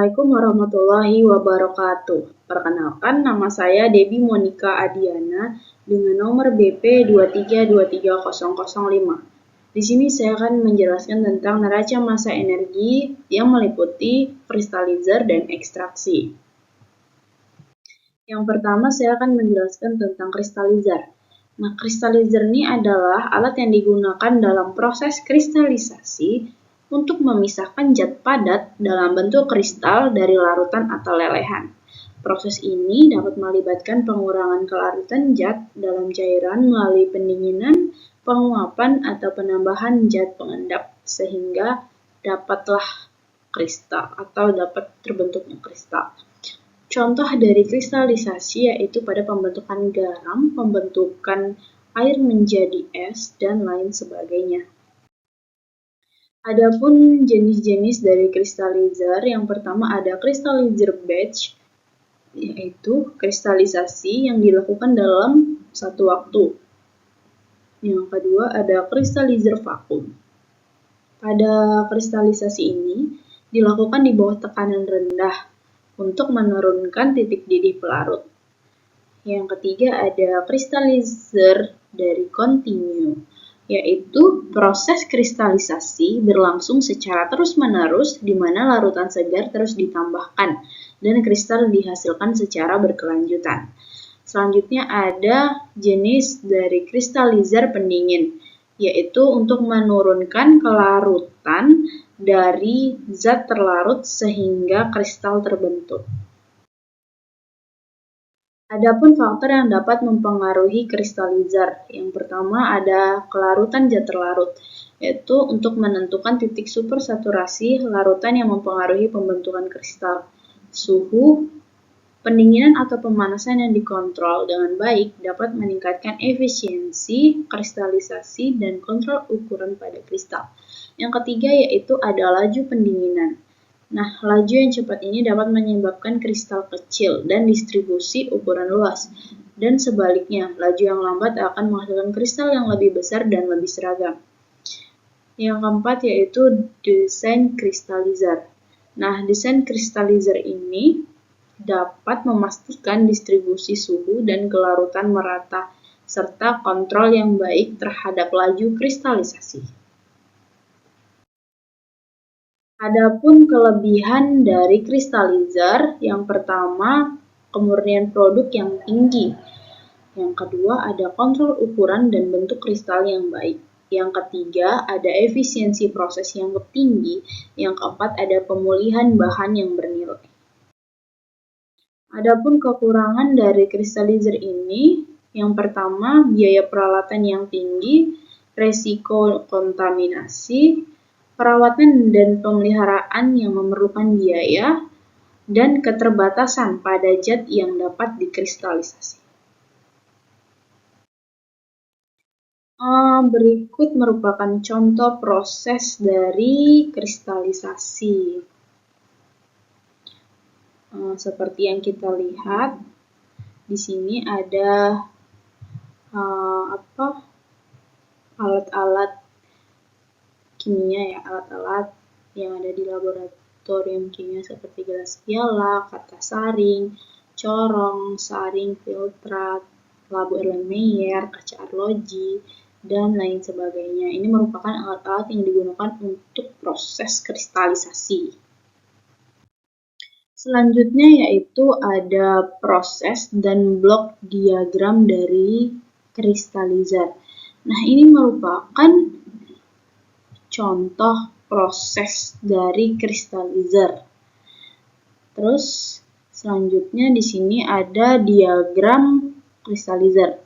Assalamualaikum warahmatullahi wabarakatuh. Perkenalkan, nama saya Debbie Monica Adiana dengan nomor BP 2323005. Di sini saya akan menjelaskan tentang neraca massa energi yang meliputi kristalizer dan ekstraksi. Yang pertama, saya akan menjelaskan tentang kristalizer. Nah, kristalizer ini adalah alat yang digunakan dalam proses kristalisasi untuk memisahkan zat padat dalam bentuk kristal dari larutan atau lelehan. Proses ini dapat melibatkan pengurangan kelarutan zat dalam cairan melalui pendinginan, penguapan, atau penambahan zat pengendap sehingga dapatlah kristal atau dapat terbentuknya kristal. Contoh dari kristalisasi yaitu pada pembentukan garam, pembentukan air menjadi es, dan lain sebagainya. Adapun jenis-jenis dari kristalizer, yang pertama ada kristalizer batch, yaitu kristalisasi yang dilakukan dalam satu waktu. Yang kedua ada kristalizer vakum. Pada kristalisasi ini dilakukan di bawah tekanan rendah untuk menurunkan titik didih pelarut. Yang ketiga ada kristalizer dari kontinu, yaitu proses kristalisasi berlangsung secara terus-menerus di mana larutan segar terus ditambahkan dan kristal dihasilkan secara berkelanjutan. Selanjutnya ada jenis dari kristalizer pendingin, yaitu untuk menurunkan kelarutan dari zat terlarut sehingga kristal terbentuk. Adapun faktor yang dapat mempengaruhi kristalizer, yang pertama ada kelarutan zat terlarut, yaitu untuk menentukan titik supersaturasi larutan yang mempengaruhi pembentukan kristal. Suhu, pendinginan atau pemanasan yang dikontrol dengan baik dapat meningkatkan efisiensi kristalisasi dan kontrol ukuran pada kristal. Yang ketiga yaitu ada laju pendinginan. Nah, laju yang cepat ini dapat menyebabkan kristal kecil dan distribusi ukuran luas. Dan sebaliknya, laju yang lambat akan menghasilkan kristal yang lebih besar dan lebih seragam. Yang keempat yaitu desain kristalizer. Nah, desain kristalizer ini dapat memastikan distribusi suhu dan kelarutan merata, serta kontrol yang baik terhadap laju kristalisasi. Adapun kelebihan dari kristalizer, yang pertama kemurnian produk yang tinggi. Yang kedua ada kontrol ukuran dan bentuk kristal yang baik. Yang ketiga ada efisiensi proses yang tinggi. Yang keempat ada pemulihan bahan yang bernilai. Adapun kekurangan dari kristalizer ini, yang pertama biaya peralatan yang tinggi, resiko kontaminasi, perawatan dan pemeliharaan yang memerlukan biaya, dan keterbatasan pada zat yang dapat dikristalisasi. Berikut merupakan contoh proses dari kristalisasi. Seperti yang kita lihat, di sini ada alat-alat kimia ya, alat-alat yang ada di laboratorium kimia seperti gelas piala, kaca saring, corong, saring, filtrat, labu Erlenmeyer, kaca arloji, dan lain sebagainya. Ini merupakan alat-alat yang digunakan untuk proses kristalisasi. Selanjutnya yaitu ada proses dan blok diagram dari kristalizer. Nah, ini merupakan contoh proses dari kristalizer. Terus selanjutnya di sini ada diagram kristalizer.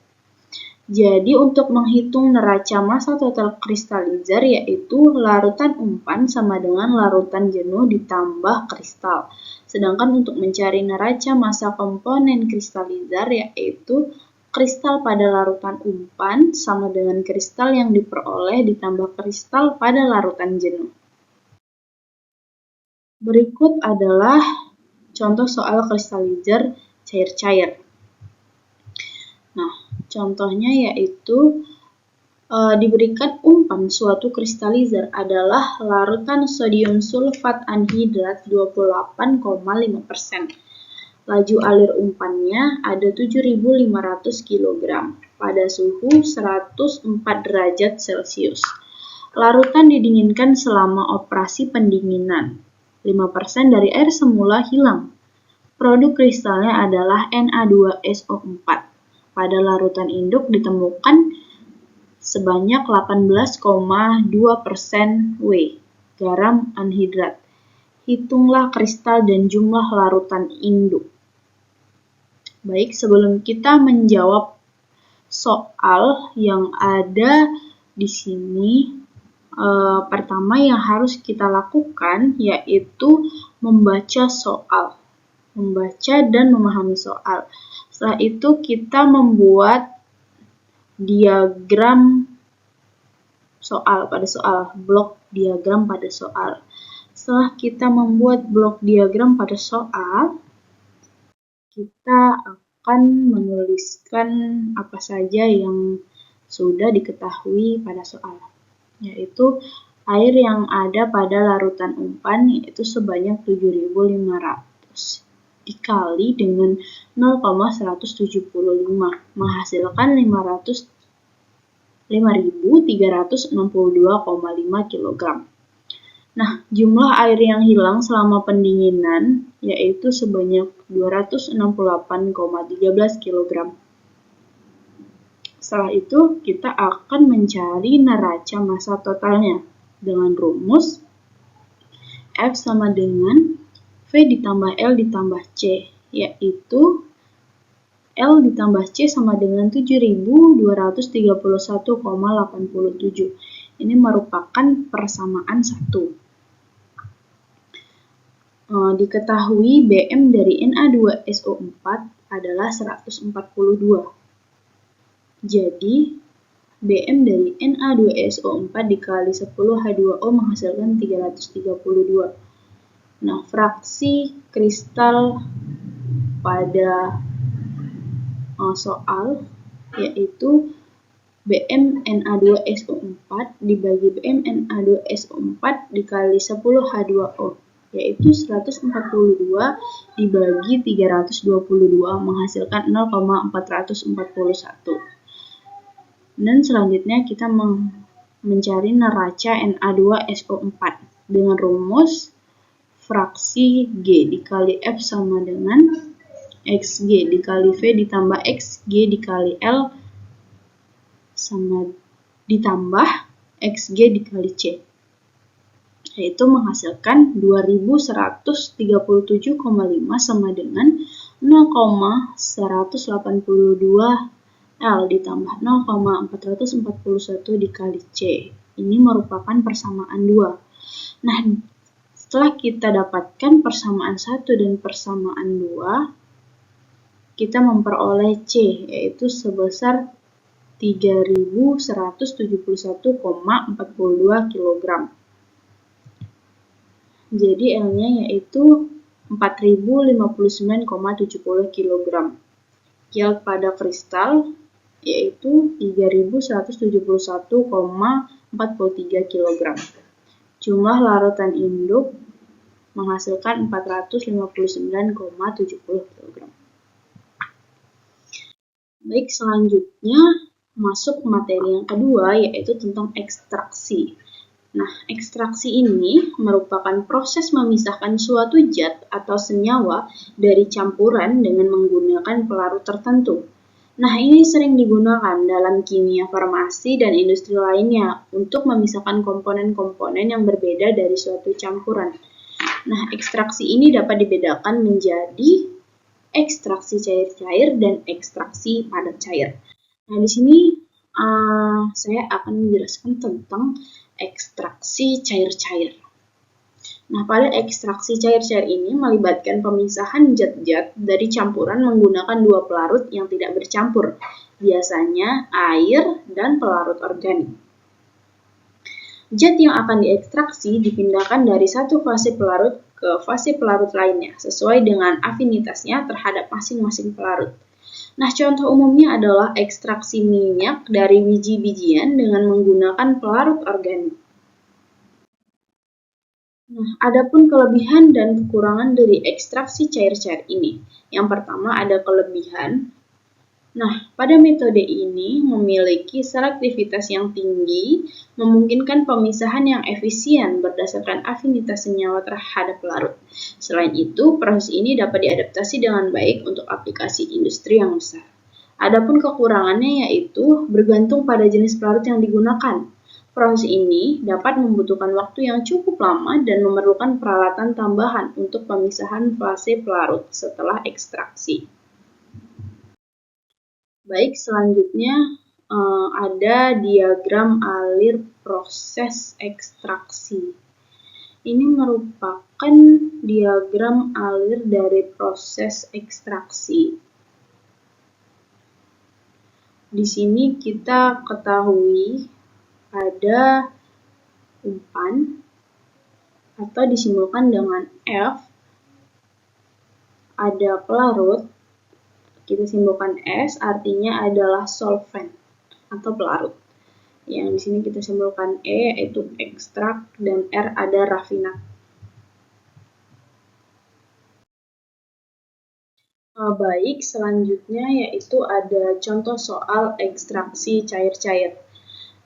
Jadi untuk menghitung neraca massa total kristalizer yaitu larutan umpan sama dengan larutan jenuh ditambah kristal. Sedangkan untuk mencari neraca massa komponen kristalizer yaitu kristal pada larutan umpan sama dengan kristal yang diperoleh ditambah kristal pada larutan jenuh. Berikut adalah contoh soal kristalizer cair-cair. Nah, contohnya yaitu diberikan umpan suatu kristalizer adalah larutan sodium sulfat anhidrat 28,5%. Laju alir umpannya ada 7.500 kg pada suhu 104 derajat Celcius. Larutan didinginkan selama operasi pendinginan. 5% dari air semula hilang. Produk kristalnya adalah Na2SO4. Pada larutan induk ditemukan sebanyak 18,2% W garam anhidrat. Hitunglah kristal dan jumlah larutan induk. Baik, sebelum kita menjawab soal yang ada di sini, pertama yang harus kita lakukan yaitu membaca soal, membaca dan memahami soal. Setelah itu kita membuat diagram soal pada soal, blok diagram pada soal. Setelah kita membuat blok diagram pada soal, kita akan menuliskan apa saja yang sudah diketahui pada soal, yaitu air yang ada pada larutan umpan yaitu sebanyak 7.500 dikali dengan 0,175 menghasilkan 5.362,5 kg. Nah, jumlah air yang hilang selama pendinginan yaitu sebanyak 268,13 kg. Setelah itu, kita akan mencari neraca massa totalnya dengan rumus F sama dengan V ditambah L ditambah C, yaitu L ditambah C sama dengan 7.231,87. Ini merupakan persamaan 1. Diketahui Bm dari Na2SO4 adalah 142. Jadi, Bm dari Na2SO4 dikali 10H2O menghasilkan 332. Nah, fraksi kristal pada soal yaitu Bm Na2SO4 dibagi Bm Na2SO4 dikali 10H2O, yaitu 142 dibagi 322 menghasilkan 0,441. Dan selanjutnya kita mencari neraca Na2SO4 dengan rumus fraksi G dikali F sama dengan Xg dikali V ditambah Xg dikali L sama ditambah Xg dikali C, yaitu menghasilkan 2137,5 sama dengan 0,182 L ditambah 0,441 dikali C. Ini merupakan persamaan 2. Nah, setelah kita dapatkan persamaan 1 dan persamaan 2, kita memperoleh C, yaitu sebesar 3.171,42 kg. Jadi L-nya yaitu 4.059,70 kg. Yield pada kristal yaitu 3.171,43 kg. Jumlah larutan induk menghasilkan 459,70 kg. Baik, selanjutnya masuk materi yang kedua yaitu tentang ekstraksi. Nah, ekstraksi ini merupakan proses memisahkan suatu zat atau senyawa dari campuran dengan menggunakan pelarut tertentu. Nah, ini sering digunakan dalam kimia farmasi dan industri lainnya untuk memisahkan komponen-komponen yang berbeda dari suatu campuran. Nah, ekstraksi ini dapat dibedakan menjadi ekstraksi cair-cair dan ekstraksi padat cair. Nah, di sini saya akan menjelaskan tentang ekstraksi cair-cair. Nah, pada ekstraksi cair-cair ini melibatkan pemisahan zat-zat dari campuran menggunakan dua pelarut yang tidak bercampur, biasanya air dan pelarut organik. Zat yang akan diekstraksi dipindahkan dari satu fase pelarut ke fase pelarut lainnya, sesuai dengan afinitasnya terhadap masing-masing pelarut. Nah, contoh umumnya adalah ekstraksi minyak dari biji-bijian dengan menggunakan pelarut organik. Nah, adapun kelebihan dan kekurangan dari ekstraksi cair-cair ini. Yang pertama ada kelebihan. Nah, pada metode ini memiliki selektivitas yang tinggi, memungkinkan pemisahan yang efisien berdasarkan afinitas senyawa terhadap pelarut. Selain itu, proses ini dapat diadaptasi dengan baik untuk aplikasi industri yang besar. Adapun kekurangannya yaitu bergantung pada jenis pelarut yang digunakan. Proses ini dapat membutuhkan waktu yang cukup lama dan memerlukan peralatan tambahan untuk pemisahan fase pelarut setelah ekstraksi. Baik, selanjutnya ada diagram alir proses ekstraksi. Ini merupakan diagram alir dari proses ekstraksi. Di sini kita ketahui ada umpan atau disimbolkan dengan F, ada pelarut, kita simbolkan S, artinya adalah solvent atau pelarut. Yang di sini kita simbolkan E, yaitu ekstrak, dan R ada rafinat. Baik, selanjutnya yaitu ada contoh soal ekstraksi cair-cair.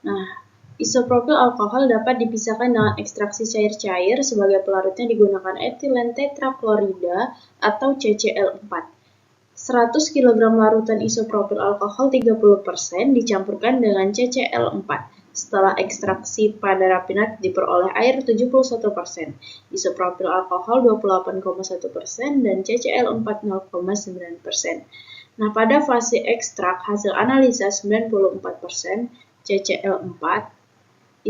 Nah, isopropil alkohol dapat dipisahkan dengan ekstraksi cair-cair. Sebagai pelarutnya digunakan etilen tetraklorida atau CCl4. 100 kg larutan isopropil alkohol 30% dicampurkan dengan CCl4. Setelah ekstraksi pada rafinat diperoleh air 71%, isopropil alkohol 28,1% dan CCl4 0,9%. Nah, pada fase ekstrak hasil analisa 94%, CCl4,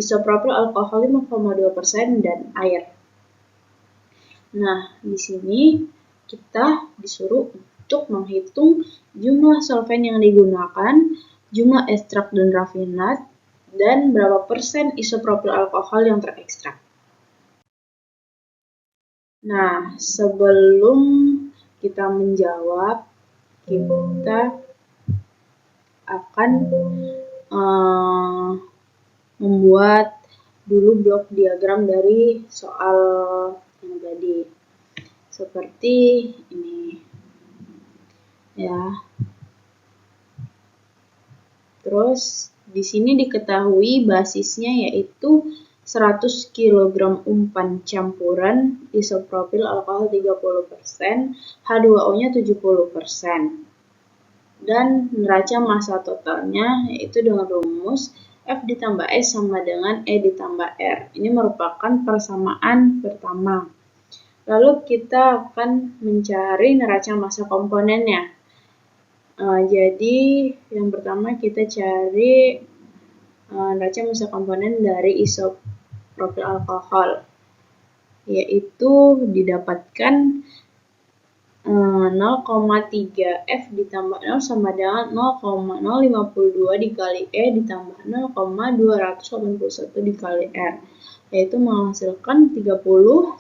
isopropil alkohol 5,2% dan air. Nah, di sini kita disuruh untuk menghitung jumlah solvent yang digunakan, jumlah ekstrak dan rafinat, dan berapa persen isopropil alkohol yang terekstrak. Nah, sebelum kita menjawab, kita akan membuat dulu blok diagram dari soal yang tadi. Seperti ini. Ya. Terus di sini diketahui basisnya yaitu 100 kg umpan campuran isopropil alkohol 30%, H2O-nya 70%. Dan neraca massa totalnya yaitu dengan rumus F ditambah S sama dengan E ditambah R. Ini merupakan persamaan pertama. Lalu kita akan mencari neraca massa komponennya. Jadi yang pertama kita cari neraca massa komponen dari isopropil alkohol, yaitu didapatkan 0,3 F ditambah 0 sama dengan 0,052 dikali E ditambah 0,281 dikali R, yaitu menghasilkan 30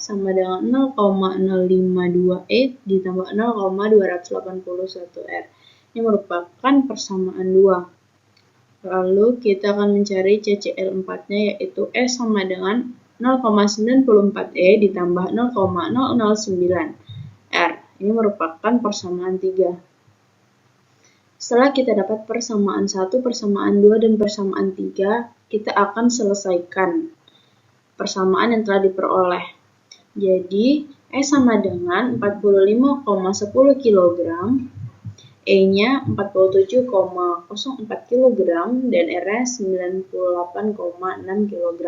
sama dengan 0,052 E ditambah 0,281 R. Ini merupakan persamaan 2. Lalu kita akan mencari CCl4-nya yaitu S sama dengan 0,94 E ditambah 0,009 R. Ini merupakan persamaan 3. Setelah kita dapat persamaan 1, persamaan 2, dan persamaan 3, kita akan selesaikan persamaan yang telah diperoleh. Jadi, S sama dengan 45,10 kg, E-nya 47,04 kg, dan R-nya 98,6 kg.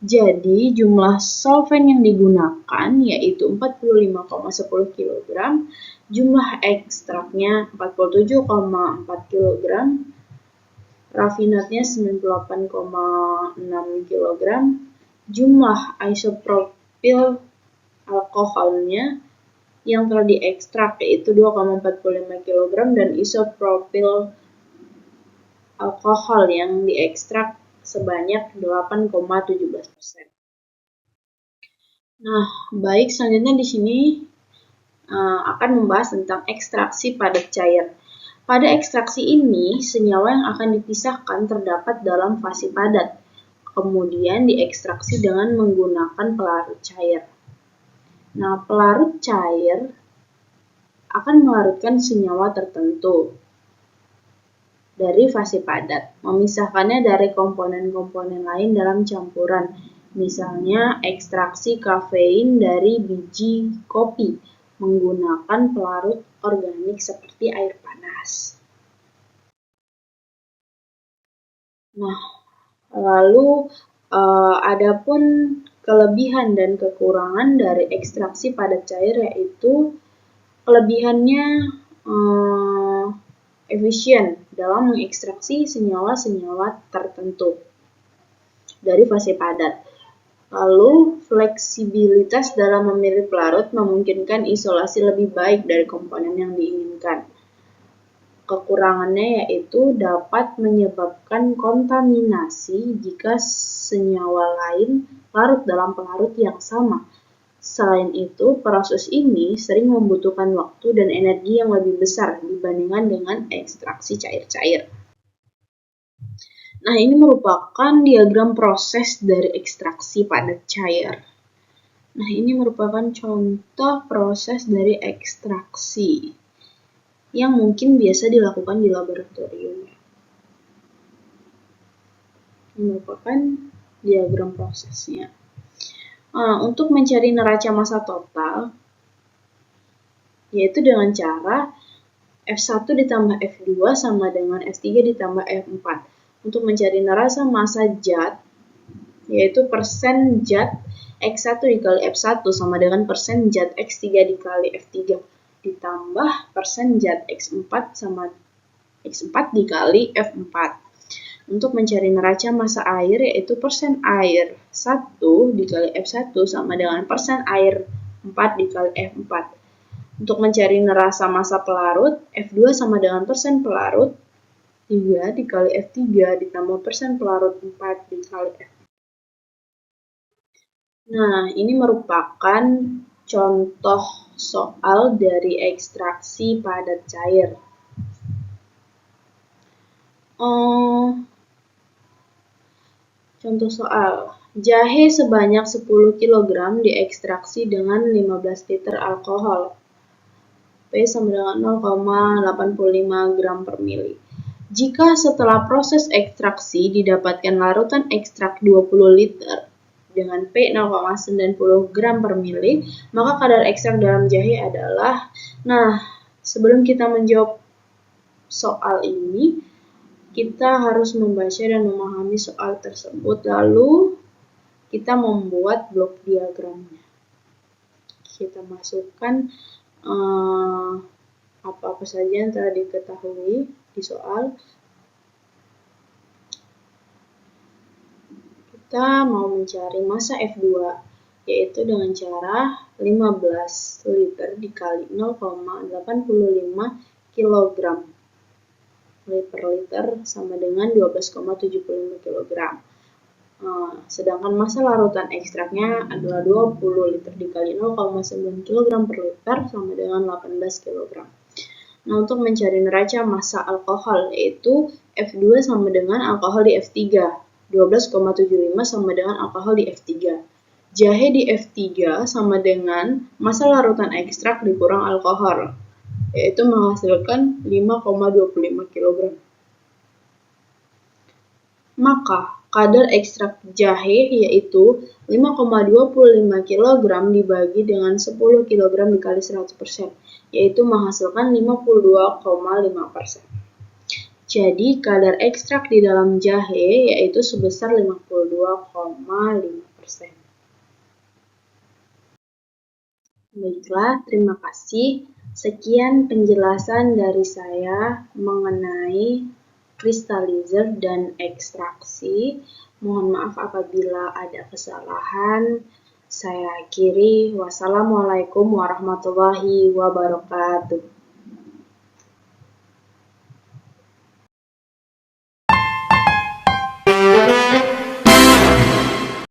Jadi, jumlah solvent yang digunakan yaitu 45,10 kg, jumlah ekstraknya 47,4 kg, rafinatnya 98,6 kg, jumlah isopropil alkoholnya yang telah diekstrak yaitu 2,45 kg, dan isopropil alkohol yang diekstrak sebanyak 8,17%. Nah, baik, selanjutnya di sini akan membahas tentang ekstraksi padat cair. Pada ekstraksi ini, senyawa yang akan dipisahkan terdapat dalam fase padat, kemudian diekstraksi dengan menggunakan pelarut cair. Nah, pelarut cair akan melarutkan senyawa tertentu dari fase padat, memisahkannya dari komponen-komponen lain dalam campuran. Misalnya, ekstraksi kafein dari biji kopi menggunakan pelarut organik seperti air panas. Nah, lalu adapun kelebihan dan kekurangan dari ekstraksi padat cair, yaitu kelebihannya efisien dalam mengekstraksi senyawa-senyawa tertentu dari fase padat. Lalu, fleksibilitas dalam memilih pelarut memungkinkan isolasi lebih baik dari komponen yang diinginkan. Kekurangannya yaitu dapat menyebabkan kontaminasi jika senyawa lain larut dalam pelarut yang sama. Selain itu, proses ini sering membutuhkan waktu dan energi yang lebih besar dibandingkan dengan ekstraksi cair-cair. Nah, ini merupakan diagram proses dari ekstraksi padat cair. Nah, ini merupakan contoh proses dari ekstraksi yang mungkin biasa dilakukan di laboratorium. Ini merupakan diagram prosesnya. Untuk mencari neraca massa total, yaitu dengan cara F1 ditambah F2 sama dengan F3 ditambah F4. Untuk mencari neraca massa zat, yaitu persen zat X1 dikali F1 sama dengan persen zat X3 dikali F3 ditambah persen zat X4 sama X4 dikali F4. Untuk mencari neraca massa air, yaitu persen air 1 dikali F1 sama dengan persen air 4 dikali F4. Untuk mencari neraca massa pelarut, F2 sama dengan persen pelarut 3 dikali F3 ditambah persen pelarut 4 dikali F4. Nah, ini merupakan contoh soal dari ekstraksi padat cair. Contoh soal, jahe sebanyak 10 kg diekstraksi dengan 15 liter alkohol. P sama dengan 0,85 gram per mili. Jika setelah proses ekstraksi didapatkan larutan ekstrak 20 liter dengan P 0,90 gram per mili, maka kadar ekstrak dalam jahe adalah. Nah, sebelum kita menjawab soal ini, kita harus membaca dan memahami soal tersebut, lalu kita membuat blok diagramnya. Kita masukkan apa-apa saja yang telah diketahui di soal. Kita mau mencari massa F2, yaitu dengan cara 15 liter dikali 0,85 kg per liter sama dengan 12,75 kg. Sedangkan massa larutan ekstraknya adalah 20 liter dikali 0,9 kg per liter sama dengan 18 kg. Nah, untuk mencari neraca massa alkohol, yaitu F2 sama dengan alkohol di F3, 12,75 sama dengan alkohol di F3. Jahe di F3 sama dengan massa larutan ekstrak dikurang alkohol, yaitu menghasilkan 5,25 kg. Maka, kadar ekstrak jahe yaitu 5,25 kg dibagi dengan 10 kg dikali 100%, yaitu menghasilkan 52,5%. Jadi, kadar ekstrak di dalam jahe yaitu sebesar 52,5%. Baiklah, terima kasih. Sekian penjelasan dari saya mengenai kristalizer dan ekstraksi. Mohon maaf apabila ada kesalahan. Saya akhiri. Wassalamualaikum warahmatullahi wabarakatuh.